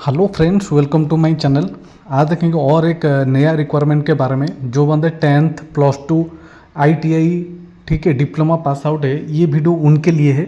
Hello friends, welcome to my channel. आज देखेंगे और एक नया रिक्वायरमेंट के बारे में। जो बंदे 10th +2 ITI ठीक है डिप्लोमा पास आउट है, ये वीडियो उनके लिए है।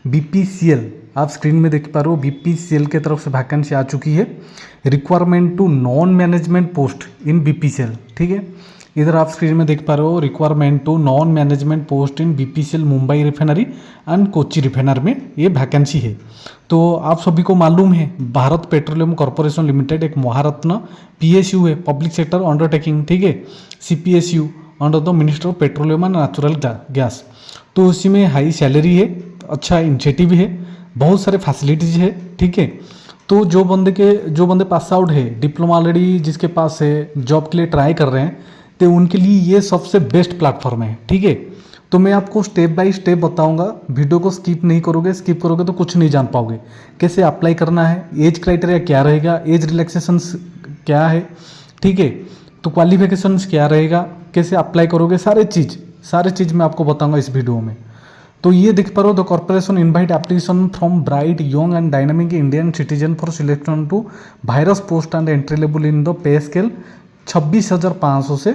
BPCL आप स्क्रीन में देख पा रहे हो, BPCL के तरफ से वैकेंसी आ चुकी है। Requirement to non management post in BPCL। ठीक है, इधर आप स्क्रीन में देख पा रहे हो requirement to non management post in BPCL Mumbai refinery and Kochi refiner में ये वैकेंसी है। तो आप सभी को मालूम है भारत पेट्रोलियम कॉर्पोरेशन लिमिटेड एक महारत्न PSU है, पब्लिक सेक्टर अंडरटेकिंग। ठीक है, CPSU under the minister of petroleum and natural gas. तो उसी में हाई सैलरी है, अच्छा इनिशिएटिव है, बहुत सारे फैसिलिटीज है। ठीक है, तो जो बंदे पास आउट है, डिप्लोमा ऑलरेडी जिसके पास है, जॉब के लिए ट्राई कर रहे हैं, तो उनके लिए ये सबसे बेस्ट प्लेटफॉर्म है। ठीक है, तो मैं आपको स्टेप बाय स्टेप बताऊंगा, वीडियो को स्किप नहीं करोगे। स्किप करोगे तो कुछ नहीं जान पाओगे। कैसे अप्लाई करना है, एज क्राइटेरिया क्या रहेगा, एज रिलैक्सेशंस क्या है, ठीक है, तो क्वालिफिकेशंस क्या रहेगा, कैसे अप्लाई करोगे, सारे चीज़ मैं आपको बताऊंगा इस वीडियो में। तो ये देख पा रहे हो, the corporation invite application from bright young and dynamic Indian citizen for selection to various post and entry level in the pay scale 26,500 से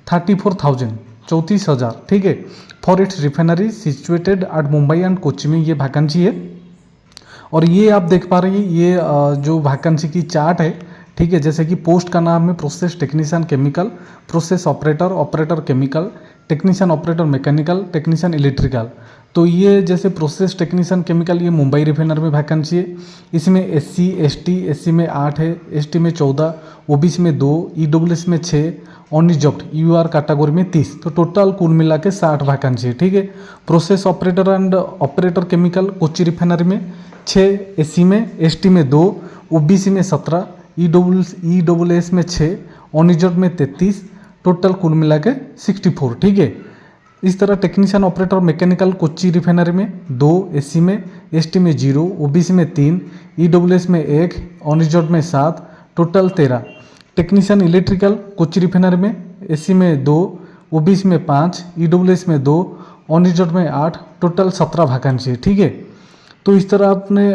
34,000 34,000। ठीक है, for its refinery situated at Mumbai and Kochi में ये वैकेंसी है। और ये आप देख पा रहे हैं, ये जो वैकेंसी की चार्ट है। ठीक है, जैसे कि पोस्ट का नाम है process technician chemical, process operator, operator chemical, technician operator mechanical, technician electrical. तो ये जैसे प्रोसेस टेक्नीशियन केमिकल, ये मुंबई रिफाइनर में वैकेंसी है। इसमें SC ST, SC में 8 है, ST में 14, OBC में 2, EWS में 6, अनरिजर्व्ड UR कैटेगरी में 30। तो टोटल कुल मिला के 60 वैकेंसी है। ठीक है, process operator and operator chemical Kochi refinery में 6, SC में, ST में 2, OBC में 17, EWS में 6, अनरिजर्व्ड में 33, टोटल कुल मिला के 64। ठीक है, इस तरह technician operator mechanical Kochi refinery में 2, SC में, ST में 0, OBC में 3, EWS में 1, अनरिजर्व्ड में 7, total 13। Technician electrical Kochi refinery में SC में 2, OBC में 5, EWS में 2, अनरिजर्व्ड में 8, टोटल 17 वैकेंसी है। ठीक है, तो इस तरह आपने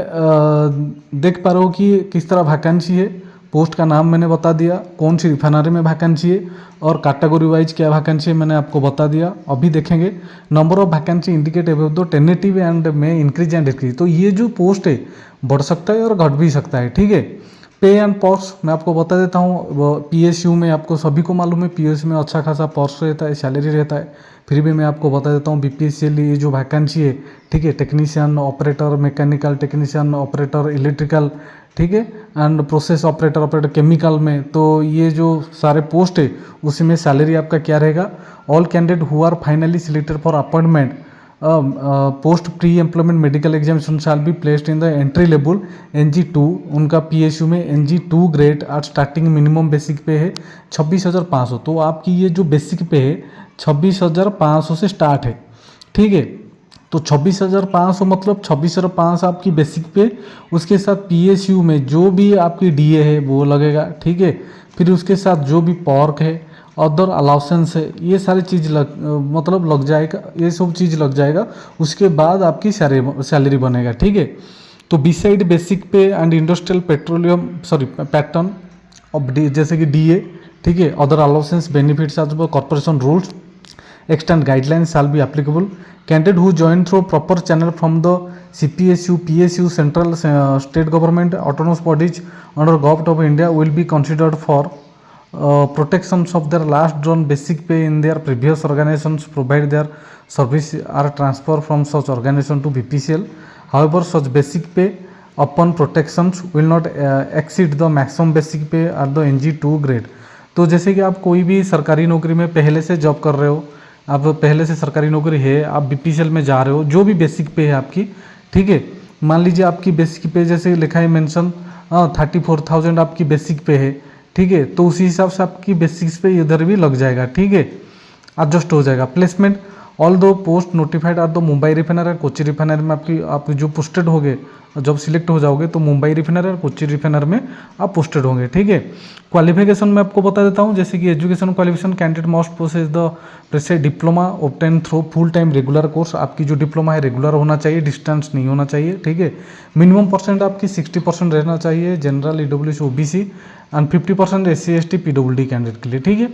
देख पा रहे हो कि किस तरह वैकेंसी है। पोस्ट का नाम मैंने बता दिया, कौन सी रिफाइनरी में वैकेंसी है, और कैटेगरी वाइज क्या वैकेंसी है मैंने आपको बता दिया। अभी देखेंगे number of vacancy indicate above the tentative and में इंक्रीज एंड डिक्रीज। तो ये जो पोस्ट है बढ़ सकता है और घट भी सकता है। ठीक है, पे एंड पर्स मैं आपको बता देता हूँ। PSU में आपको सभी को मालूम है, PSU में अच्छा खासा पर्स रहता है, सैलरी रहता है। फिर भी मैं आपको बता देता हूँ BPCL ये जो वैकेंसी है, ठीक है, technician operator mechanical, technician operator electrical, ठीक है, एंड प्रोसेस ऑपरेटर केमिकल में। तो ये जो सारे पोस्ट है उसी में सैलरी आपका क्या रहेगा। All candidate who are finally selected for appointment post pre employment medical examination shall be placed in the entry level NG2। उनका PSU में NG2 grade at starting minimum basic pay है 26,500। तो आपकी ये जो बेसिक पे है 26,500 से start है। ठीक है, तो 26,500 मतलब 26,500 आपकी बेसिक पे, उसके साथ PSU में जो भी आपकी DA है वो लगेगा। ठीक है, फिर उसके साथ जो भी पॉर्क है, अदर अलाउंसेंस है, ये सारी चीज़ मतलब लग जाएगा, ये सब चीज़ लग जाएगा। उसके बाद आपकी सैलरी बनेगा। ठीक है, तो beside basic pay and industrial petroleum pattern of जैसे कि DA, ठीक है, other allowances benefits as per corporation rules extant guidelines shall be applicable. Candidate who join through proper channel from the CPSU, PSU, central state government, autonomous bodies under Government of India will be considered for protections of their last drawn basic pay in their previous organizations provided their service are transferred from such organization to BPCL. However, such basic pay upon protections will not exceed the maximum basic pay at the NG2 grade. तो जैसे कि आप कोई भी सरकारी नौकरी में पहले से जॉब कर रहे हो, आप पहले से सरकारी नौकरी है, आप BPCL में जा रहे हो, जो भी बेसिक पे है आपकी, ठीक है, मान लीजिए आपकी बेसिक पे जैसे लिखा है मेंशन 34,000 आपकी बेसिक पे है। ठीक है, तो उसी हिसाब से आपकी बेसिक्स पे इधर भी लग जाएगा। ठीक है, एडजस्ट हो जाएगा। प्लेसमेंट ऑल दो post notified are the Mumbai refiner और कोची रिफाइनर में आप जो पोस्टेड होंगे, जब सिलेक्ट हो जाओगे तो मुंबई रिफाइनर और कोची रिफाइनर में आप पोस्टेड होंगे। ठीक है, क्वालिफिकेशन में आपको बता देता हूँ, जैसे कि education qualification candidate must possess the प्रेसे diploma obtain through full time regular course. आपकी जो डिप्लोमा है रेगुलर होना चाहिए, डिस्टेंस नहीं होना चाहिए। ठीक है, मिनिमम परसेंट आपकी 60% रहना चाहिए general, EWS, OBC and 50% SC ST PWD candidate के लिए। ठीक है,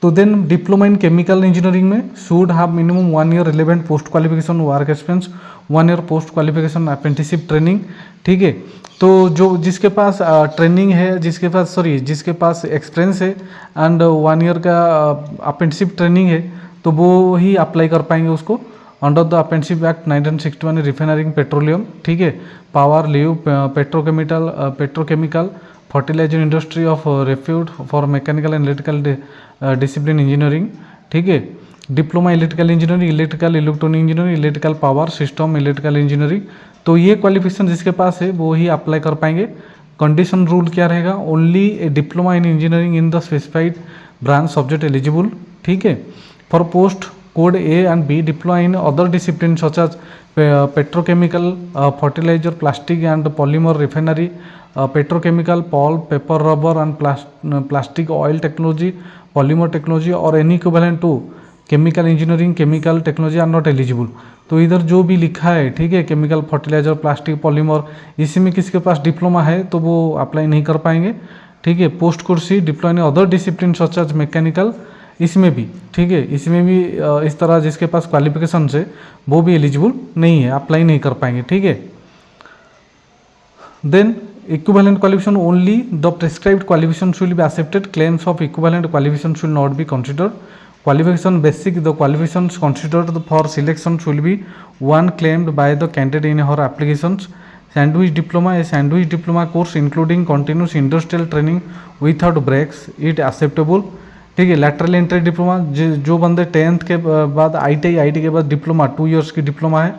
तो then diploma in chemical engineering में should have minimum 1 year relevant post qualification work experience, 1 year post qualification apprenticeship training. ठीक है, तो जो जिसके पास ट्रेनिंग है, जिसके पास एक्सपीरियंस है एंड 1 ईयर का अप्रेंटिसशिप ट्रेनिंग है, तो वो ही अप्लाई कर पाएंगे उसको under the apprenticeship act 1961 refining petroleum. ठीक है, power leave petrochemical fertiliser industry of refused for mechanical and electrical discipline engineering. ठीक है, diploma electrical engineering, electrical electronic engineering, electrical power system, electrical engineering. तो ये qualification जिसके पास है वो ही अप्लाई कर पाएंगे। कंडीशन रूल क्या रहेगा, only a diploma in engineering in the specified branch subject eligible. ठीक है, for post code A and B diploma in other discipline such as petrochemical, fertiliser, plastic and polymer refinery, petrochemical, pulp, paper, rubber and plastic oil technology, polymer technology और any equivalent to chemical engineering, chemical technology are not eligible. तो इधर जो भी लिखा है, ठीक है, chemical, fertiliser, plastic, polymer, इसी में किसके पास डिप्लोमा है तो वो अप्लाई नहीं कर पाएंगे। ठीक है, post course C diploma in other discipline such as mechanical, इसमें भी, ठीक है, इसमें भी इस तरह जिसके पास क्वालिफिकेशन है वो भी एलिजिबल नहीं है, अप्लाई नहीं कर पाएंगे। ठीक है, then equivalent qualification only the prescribed qualification should be accepted, claims of equivalent qualification should not be considered. Qualification basic, the qualifications considered for selection should be one claimed by the candidate in her applications. Sandwich diploma, a sandwich diploma course including continuous industrial training without breaks, it acceptable. ठीक है, lateral entry diploma, जो बंदे 10th के बाद ITI के बाद diploma 2 years की diploma है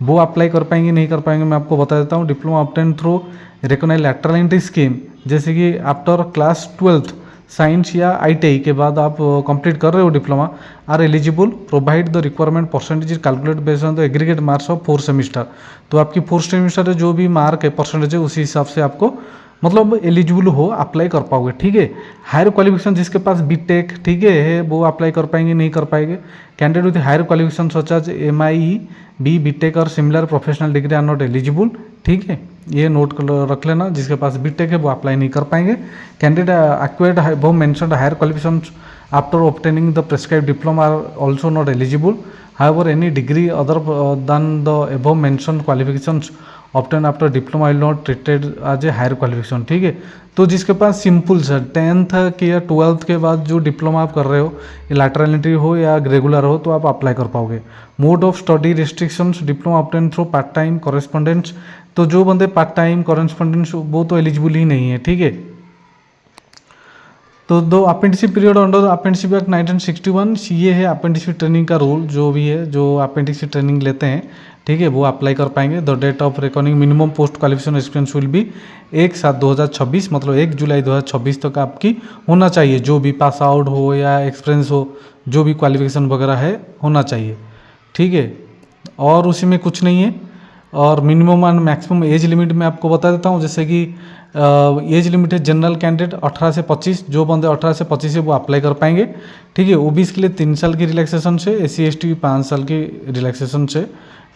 वो अप्लाई कर पाएंगे नहीं कर पाएंगे मैं आपको बता देता हूँ। Diploma obtain through recognised lateral entry scheme, जैसे कि आफ्टर क्लास 12th साइंस या ITI के बाद आप कंप्लीट कर रहे हो diploma, are eligible provide the requirement percentage is calculate based on the aggregate marks of 4 semester. तो आपकी 4 सेमिस्टर जो भी मार्क है, परसेंटेज है, उसी हिसाब से आपको मतलब एलिजिबल हो, अप्लाई कर पाओगे। ठीक है, हायर क्वालिफिकेशन जिसके पास BTech, ठीक है, वो अप्लाई कर पाएंगे नहीं कर पाएंगे। Candidate with higher qualification such as MIE B BTech और similar professional degree are not eligible. ठीक है, ये नोट रख लेना, जिसके पास BTech है वो अप्लाई नहीं कर पाएंगे। Candidate acquired above mentioned higher qualification after obtaining the prescribed diploma are also not eligible. However any degree other than the above mentioned qualifications obtain after diploma will not treated as a higher qualification. ठीक है, तो जिसके पास simple sir 10th के या 12th के बाद जो diploma आप कर रहे हो, लैटरल एंट्री हो या रेगुलर हो, तो आप अप्लाई कर पाओगे। Mode of study restrictions, diploma obtain through part time correspondence, तो जो बंदे पार्ट टाइम कॉरेस्पॉन्डेंस वो तो एलिजिबल ही नहीं है। ठीक है, तो दो apprenticeship period under apprenticeship act 1961, ये है अप्रेंटिसशिप ट्रेनिंग का रूल, जो भी है जो अप्रेंटिसशिप ट्रेनिंग लेते हैं, ठीक है, वो अप्लाई कर पाएंगे। The date of recording minimum post qualification experience will be 1/7/2026, मतलब 1 जुलाई 2026 तक आपकी होना चाहिए, जो भी पास आउट हो या एक्सपीरियंस हो, जो भी क्वालिफिकेशन वगैरह है होना चाहिए। ठीक है, और उसी में कुछ नहीं है। और minimum and maximum age limit मैं आपको बता देता हूँ, जैसे कि एज लिमिट है जनरल कैंडिडेट 18 से 25, जो बंदे 18 से 25 है वो अप्लाई कर पाएंगे। ठीक है, OBC के लिए 3 साल की रिलैक्सेशन से, SC ST 5 साल की रिलैक्सेशन से।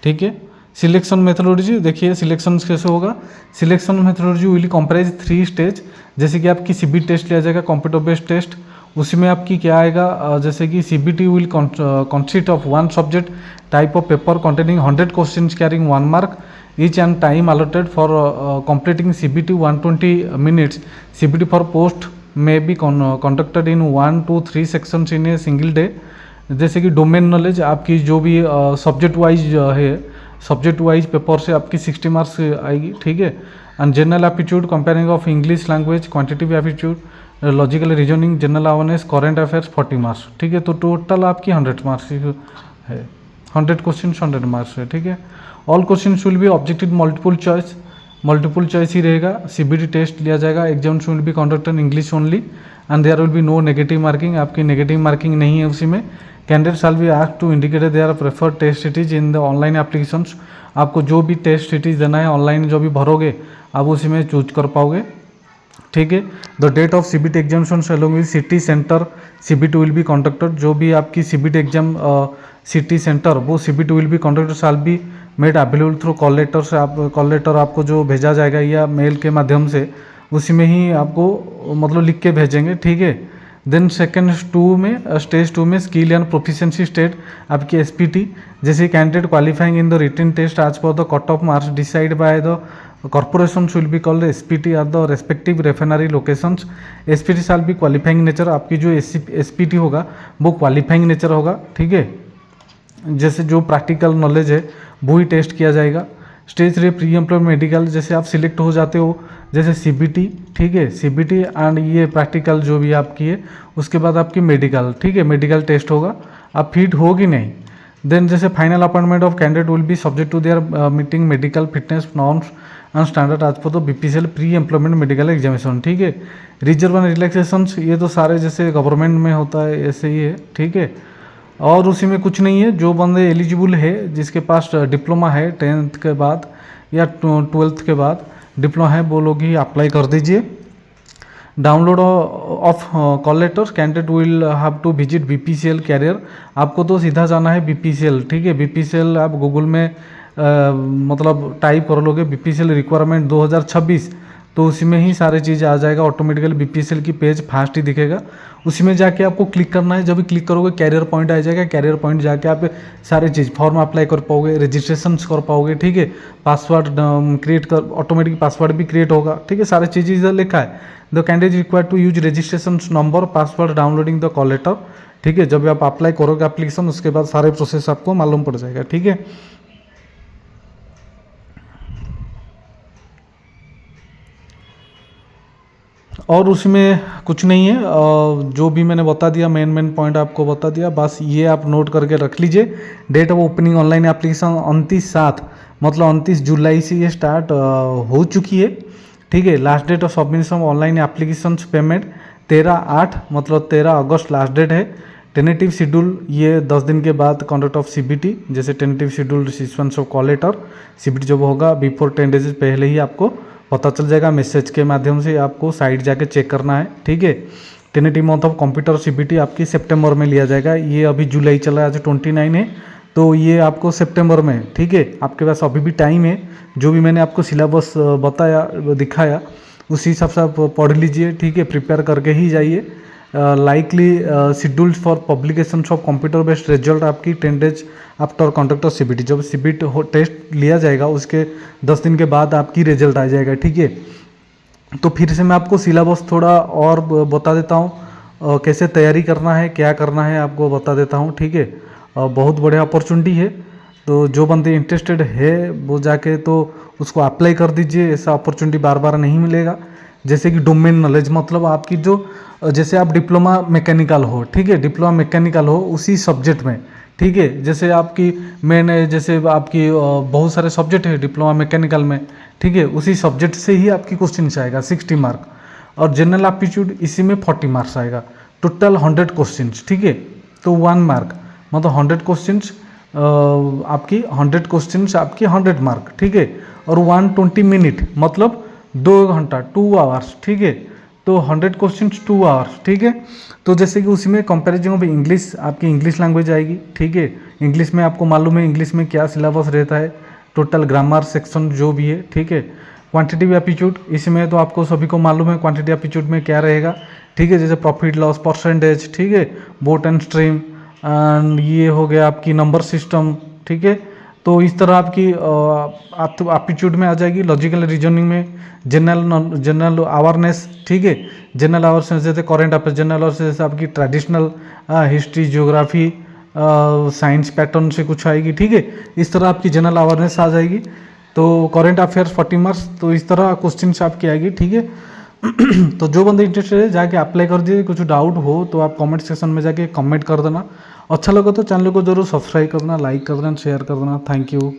ठीक है, सिलेक्शन मेथोडोलॉजी देखिए, सिलेक्शन कैसे होगा। Selection methodology will comprise 3 stage, जैसे कि आपकी CBT टेस्ट लिया जाएगा, कंप्यूटर बेस्ड टेस्ट, उसी में आपकी क्या आएगा, जैसे कि CBT will consist of 1 subject type of paper containing 100 questions carrying 1 mark each and time allotted for completing CBT 120 minutes. CBT for post may be conducted in 1 to 3 sections in a single day। जैसे कि domain knowledge आपकी जो भी subject wise है, subject wise paper से आपकी 60 marks आएगी। ठीक है, and general aptitude comparing of English language, quantitative aptitude, logical reasoning, general awareness, current affairs 40 marks. ठीक है, तो टोटल आपकी 100 मार्क्स है, 100 क्वेश्चन 100 मार्क्स है। ठीक है, all question will be objective multiple choice ही रहेगा। CBT टेस्ट लिया जाएगा, exam will be conducted in English only and there will be no negative marking, आपकी नेगेटिव मार्किंग नहीं है उसी में। Candidate shall be asked to indicate their preferred test cities in the online applications. आपको जो भी टेस्ट सिटीज देना है ऑनलाइन जो भी भरोगे आप उसी में चूज कर पाओगे, ठीक है। The date of CBT examination along with city centre CBT will be conducted. जो भी आपकी सीबीटी एग्जाम सिटी सेंटर वो CBT will be conducted shall be made available through call letter से। आप कॉल लेटर आपको जो भेजा जाएगा या मेल के माध्यम से उसी में ही आपको मतलब लिख के भेजेंगे, ठीक है। देन सेकेंड स्टेज 2 में स्किल एंड प्रोफिशिएंसी स्टेट आपकी एसपीटी। जैसे candidate qualifying in the written test as per the cut off marks decide by the corporation will be called SPT are the respective refinery locations. SPT shall be qualifying nature. आपकी जो SPT होगा वो qualifying nature होगा, ठीक है। जैसे जो practical knowledge है वो ही टेस्ट किया जाएगा। Stage 3 pre employment medical. जैसे आप सिलेक्ट हो जाते हो जैसे सीबीटी, ठीक है, सीबीटी एंड ये प्रैक्टिकल जो भी आपकी है उसके बाद आपकी मेडिकल, ठीक है, मेडिकल टेस्ट होगा आप फिट हो कि नहीं। देन जैसे final appointment of candidate will be subject to their meeting medical fitness norms and standard आज पर तो BPCL pre employment medical examination, ठीक है। रिजर्व एंड रिलैक्सेशंस ये तो सारे जैसे गवर्नमेंट में होता है ऐसे ही है, ठीक है। और उसी में कुछ नहीं है। जो बंदे एलिजिबल है जिसके पास डिप्लोमा है 10th के बाद या 12th के बाद डिप्लोमा है वो लोग ही अप्लाई कर दीजिए। Download of call letter candidate will have to visit BPCL career. आपको तो सीधा जाना है बीपीसीएल, ठीक है। बीपीसीएल आप गूगल में मतलब टाइप कर लोगे बीपीसीएल रिक्वायरमेंट 2026 तो उसी में ही सारी चीज़ें आ जाएगा ऑटोमेटिकली। बीपीसीएल की पेज फास्ट ही दिखेगा, उसी में जाके आपको क्लिक करना है। जब भी क्लिक करोगे कैरियर पॉइंट आ जाएगा। कैरियर पॉइंट जाके आप सारी चीज़ फॉर्म अप्लाई कर पाओगे, रजिस्ट्रेशन कर पाओगे, ठीक है। पासवर्ड क्रिएट कर ऑटोमेटिक पासवर्ड भी क्रिएट होगा, ठीक है। सारी चीज़ें इधर लिखा है। The candidate required to use registration number password downloading the call letter, ठीक है। जब भी आप अप्लाई करोगे एप्लीकेशन उसके बाद सारे प्रोसेस आपको मालूम पड़ जाएगा, ठीक है। और उसमें कुछ नहीं है, जो भी मैंने बता दिया मेन पॉइंट आपको बता दिया, बस ये आप नोट करके रख लीजिए। Date of opening online application 29/7 मतलब 29 जुलाई से ये स्टार्ट हो चुकी है, ठीक है। Last date of submission online application payment 13/8 मतलब 13 अगस्त लास्ट डेट है। टेनेटिव शेड्यूल ये 10 दिन के बाद कंडक्ट ऑफ सीबीटी। जैसे टेनेटिव शेड्यूल रिसीवेंस ऑफ कॉल लेटर सीबीटी जब होगा बिफोर 10 डेज पहले ही आपको पता चल जाएगा। मैसेज के माध्यम से आपको साइट जाके चेक करना है, ठीक है। टेनेटिव मंथ ऑफ कंप्यूटर सीबीटी आपकी सितंबर में लिया जाएगा। ये अभी जुलाई चला है, आज 29 है तो ये आपको सितंबर में, ठीक है। आपके पास अभी भी टाइम है। जो भी मैंने आपको सिलेबस बताया दिखाया उसी हिसाब से आप पढ़ लीजिए, ठीक है। प्रिपेयर करके ही जाइए। Likely scheduled for publication of computer based result आपकी 10 days after conduct of CBT. जब सीबीटी टेस्ट लिया जाएगा उसके 10 दिन के बाद आपकी रिजल्ट आ जाएगा, ठीक है। तो फिर से मैं आपको सिलेबस थोड़ा और बता देता हूँ, कैसे तैयारी करना है क्या करना है आपको बता देता हूँ, ठीक है। बहुत बढ़िया अपॉर्चुनिटी है, तो जो बंदे इंटरेस्टेड है वो जाके तो उसको अप्लाई कर दीजिए। ऐसा अपॉर्चुनिटी बार बार नहीं मिलेगा। जैसे कि डोमेन नॉलेज मतलब आपकी जो जैसे आप डिप्लोमा मैकेनिकल हो, ठीक है, डिप्लोमा मैकेनिकल हो उसी सब्जेक्ट में, ठीक है। जैसे आपकी मैंने जैसे आपकी बहुत सारे सब्जेक्ट है डिप्लोमा मैकेनिकल में, ठीक है, उसी सब्जेक्ट से ही आपकी क्वेश्चन आएगा 60 मार्क। और जनरल एप्टीट्यूड इसी में 40 मार्क्स आएगा। टोटल 100 क्वेश्चन, ठीक है। तो 1 मार्क मतलब 100 क्वेश्चन आपकी 100 क्वेश्चन आपकी 100 मार्क, ठीक है। और 120 मिनट मतलब 2 घंटा 2 आवर्स, ठीक है। तो 100 क्वेश्चन 2 आवर्स, ठीक है। तो जैसे कि उसी में कंपैरिजन ऑफ इंग्लिश आपकी इंग्लिश लैंग्वेज आएगी, ठीक है। इंग्लिश में आपको मालूम है इंग्लिश में क्या सिलेबस रहता है, टोटल ग्रामर सेक्शन जो भी है, ठीक है। क्वांटिटेटिव एप्टीट्यूड इसमें तो आपको सभी को मालूम है क्वांटिटेटिव एप्टीट्यूड में क्या रहेगा, ठीक है। जैसे प्रॉफिट लॉस परसेंटेज, ठीक है, बोट एंड स्ट्रीम एंड ये हो गया आपकी नंबर सिस्टम, ठीक है। तो इस तरह आपकी एप्टीट्यूड में आ जाएगी। लॉजिकल रीजनिंग में जनरल अवेयरनेस, ठीक है। जनरल अवेयरनेस जैसे करंट अफेयर, जनरल अवेयरनेस जैसे आपकी traditional history geography science pattern से कुछ आएगी, ठीक है। इस तरह आपकी जनरल अवेयरनेस आ जाएगी। तो करंट अफेयर्स 40 मार्क्स, तो इस तरह क्वेश्चन आपकी आएगी, ठीक है। तो जो बंदे इंटरेस्टेड है जाके अप्लाई कर दिए। कुछ डाउट हो तो आप कमेंट सेक्शन में जाके कमेंट कर देना। अच्छा लगा तो चैनल को जरूर सब्सक्राइब करना, लाइक कर देना, शेयर कर देना। Thank you.